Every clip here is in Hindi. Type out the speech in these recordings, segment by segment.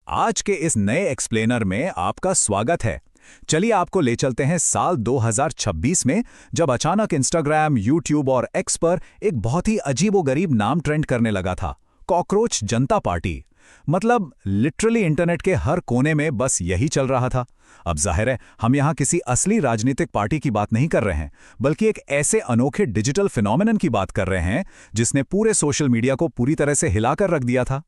आज के इस नए एक्सप्लेनर में आपका स्वागत है। चलिए आपको ले चलते हैं साल 2026 में, जब अचानक इंस्टाग्राम, यूट्यूब और एक्स पर एक बहुत ही अजीबोगरीब नाम ट्रेंड करने लगा था, कॉकरोच जनता पार्टी। मतलब लिटरली इंटरनेट के हर कोने में बस यही चल रहा था। अब जाहिर है, हम यहाँ किसी असली राजनीतिक पार्टी की बात नहीं कर रहे हैं, बल्कि एक ऐसे अनोखे डिजिटल फिनोमिनन की बात कर रहे हैं जिसने पूरे सोशल मीडिया को पूरी तरह से हिलाकर रख दिया था।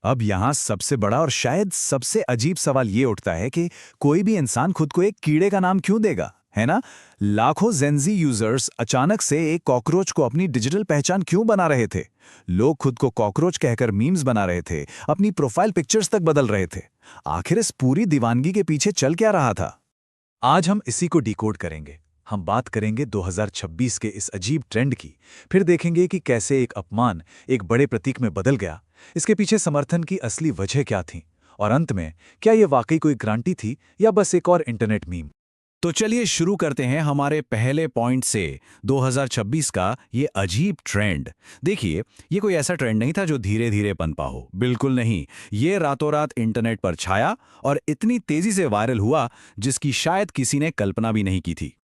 अब यहाँ सबसे बड़ा और शायद सबसे अजीब सवाल ये उठता है कि कोई भी इंसान खुद को एक कीड़े का नाम क्यों देगा, है ना? लाखों जेनजी यूजर्स अचानक से एक कॉकरोच को अपनी डिजिटल पहचान क्यों बना रहे थे? लोग खुद को कॉकरोच कहकर मीम्स बना रहे थे, अपनी प्रोफाइल पिक्चर्स तक बदल रहे थे। आखिर इस पूरी दीवानगी के पीछे चल क्या रहा था? आज हम इसी को डिकोड करेंगे। हम बात करेंगे 2026 के इस अजीब ट्रेंड की, फिर देखेंगे कि कैसे एक अपमान एक बड़े प्रतीक में बदल गया, इसके पीछे समर्थन की असली वजह क्या थी, और अंत में क्या यह वाकई कोई क्रांति थी या बस एक और इंटरनेट मीम। तो चलिए शुरू करते हैं हमारे पहले पॉइंट से, 2026 का ये अजीब ट्रेंड। देखिए, ये कोई ऐसा ट्रेंड नहीं था जो धीरे धीरे पनपा हो, बिल्कुल नहीं। ये रातों रात इंटरनेट पर छाया और इतनी तेजी से वायरल हुआ जिसकी शायद किसी ने कल्पना भी नहीं की थी।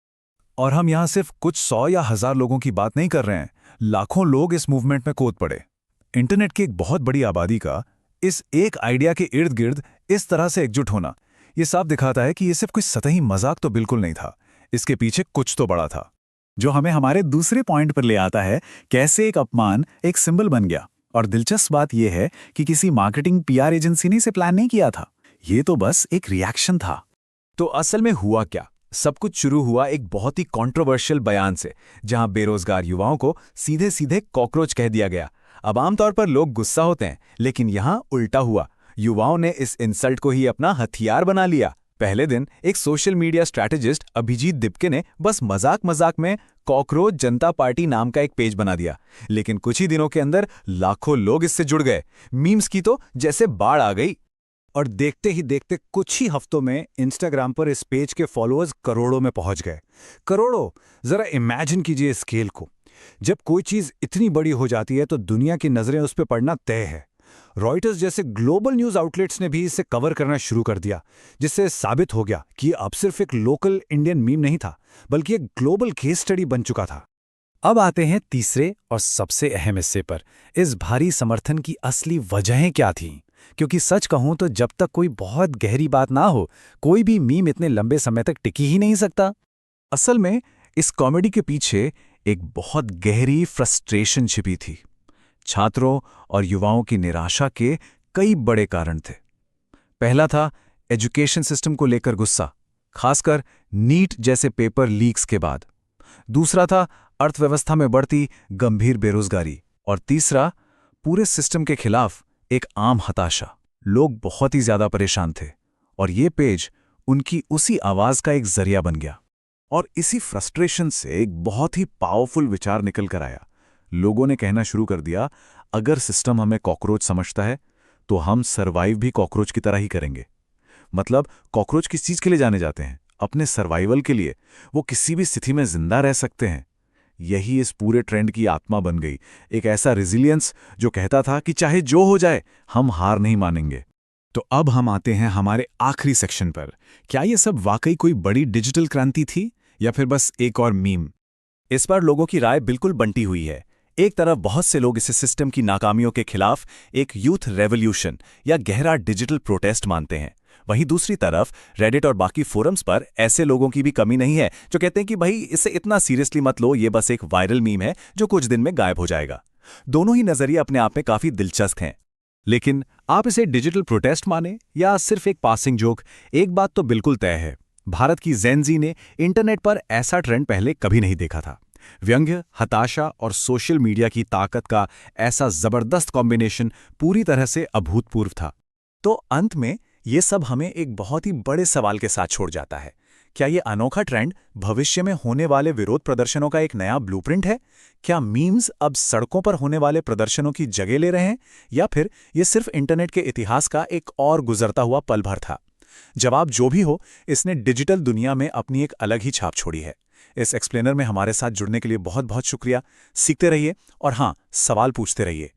और हम यहाँ सिर्फ कुछ 100 या 1000 लोगों की बात नहीं कर रहे हैं, लाखों लोग इस मूवमेंट में कूद पड़े। इंटरनेट की एक बहुत बड़ी आबादी का इस एक आइडिया के इर्द गिर्द इस तरह से एकजुट होना, ये साफ दिखाता है कि ये सिर्फ कोई सतही मजाक तो बिल्कुल नहीं था, इसके पीछे कुछ तो बड़ा था। जो हमें हमारे दूसरे पॉइंट पर ले आता है, कैसे एक अपमान एक सिंबल बन गया। और दिलचस्प बात यह है कि किसी मार्केटिंग पीआर एजेंसी ने इसे प्लान नहीं किया था, ये तो बस एक रिएक्शन था। तो असल में हुआ क्या? सब कुछ शुरू हुआ एक बहुत ही कंट्रोवर्शियल बयान से, जहां बेरोजगार युवाओं को सीधे सीधे कॉकरोच कह दिया गया। अब आमतौर पर लोग गुस्सा होते हैं, लेकिन यहां उल्टा हुआ। युवाओं ने इस इंसल्ट को ही अपना हथियार बना लिया। पहले दिन एक social media strategist Abhijit Dipke ने बस मजाक मजाक में कॉकरोच जनता पार्टी नाम का एक पेज बना दिया, लेकिन कुछ ही दिनों के अंदर लाखों लोग इससे जुड़ गए। मीम्स की तो जैसे बाढ़ आ गई। और देखते ही देखते कुछ ही हफ्तों में इंस्टाग्राम पर इस पेज के फॉलोअर्स करोड़ों में पहुंच गए। करोड़ों! जरा इमेजिन कीजिए स्केल को। जब कोई चीज इतनी बड़ी हो जाती है तो दुनिया की नजरें उस पर पड़ना तय है। रॉयटर्स जैसे ग्लोबल न्यूज आउटलेट्स ने भी इसे कवर करना शुरू कर दिया, जिससे साबित हो गया कि अब सिर्फ एक लोकल इंडियन मीम नहीं था, बल्कि एक ग्लोबल केस स्टडी बन चुका था। अब आते हैं तीसरे और सबसे अहम हिस्से पर, इस भारी समर्थन की असली वजहें क्या थीं। क्योंकि सच कहूं तो जब तक कोई बहुत गहरी बात ना हो, कोई भी मीम इतने लंबे समय तक टिकी ही नहीं सकता। असल में इस कॉमेडी के पीछे एक बहुत गहरी फ्रस्ट्रेशन छिपी थी। छात्रों और युवाओं की निराशा के कई बड़े कारण थे। पहला था एजुकेशन सिस्टम को लेकर गुस्सा, खासकर नीट जैसे पेपर लीक्स के बाद। दूसरा था अर्थव्यवस्था में बढ़ती गंभीर बेरोजगारी। और तीसरा, पूरे सिस्टम के खिलाफ एक आम हताशा। लोग बहुत ही ज्यादा परेशान थे और ये पेज उनकी उसी आवाज का एक जरिया बन गया। और इसी फ्रस्ट्रेशन से एक बहुत ही पावरफुल विचार निकल कर आया। लोगों ने कहना शुरू कर दिया, अगर सिस्टम हमें कॉकरोच समझता है तो हम सर्वाइव भी कॉकरोच की तरह ही करेंगे। मतलब कॉकरोच किस चीज के लिए जाने जाते हैं? अपने सर्वाइवल के लिए। वो किसी भी स्थिति में जिंदा रह सकते हैं। यही इस पूरे ट्रेंड की आत्मा बन गई, एक ऐसा रेजिलियंस जो कहता था कि चाहे जो हो जाए हम हार नहीं मानेंगे। तो अब हम आते हैं हमारे आखिरी सेक्शन पर। क्या ये सब वाकई कोई बड़ी डिजिटल क्रांति थी या फिर बस एक और मीम? इस पर लोगों की राय बिल्कुल बंटी हुई है। एक तरफ बहुत से लोग इसे सिस्टम की नाकामियों के खिलाफ एक यूथ रेवोल्यूशन या गहरा डिजिटल प्रोटेस्ट मानते हैं। वहीं दूसरी तरफ रेडिट और बाकी फोरम्स पर ऐसे लोगों की भी कमी नहीं है जो कहते हैं कि भाई इसे इतना सीरियसली मत लो, ये बस एक वायरल मीम है जो कुछ दिन में गायब हो जाएगा। दोनों ही नजरिए अपने आप में काफी दिलचस्प हैं। लेकिन आप इसे डिजिटल प्रोटेस्ट माने या सिर्फ एक पासिंग जोक, एक बात तो बिल्कुल तय है, भारत की जेनजी ने इंटरनेट पर ऐसा ट्रेंड पहले कभी नहीं देखा था। व्यंग्य, हताशा और सोशल मीडिया की ताकत का ऐसा जबरदस्त कॉम्बिनेशन पूरी तरह से अभूतपूर्व था। तो अंत में ये सब हमें एक बहुत ही बड़े सवाल के साथ छोड़ जाता है। क्या ये अनोखा ट्रेंड भविष्य में होने वाले विरोध प्रदर्शनों का एक नया ब्लूप्रिंट है? क्या मीम्स अब सड़कों पर होने वाले प्रदर्शनों की जगह ले रहे हैं, या फिर ये सिर्फ इंटरनेट के इतिहास का एक और गुजरता हुआ पल भर था? जवाब जो भी हो, इसने डिजिटल दुनिया में अपनी एक अलग ही छाप छोड़ी है। इस एक्सप्लेनर में हमारे साथ जुड़ने के लिए बहुत बहुत शुक्रिया। सीखते रहिए और हाँ, सवाल पूछते रहिए।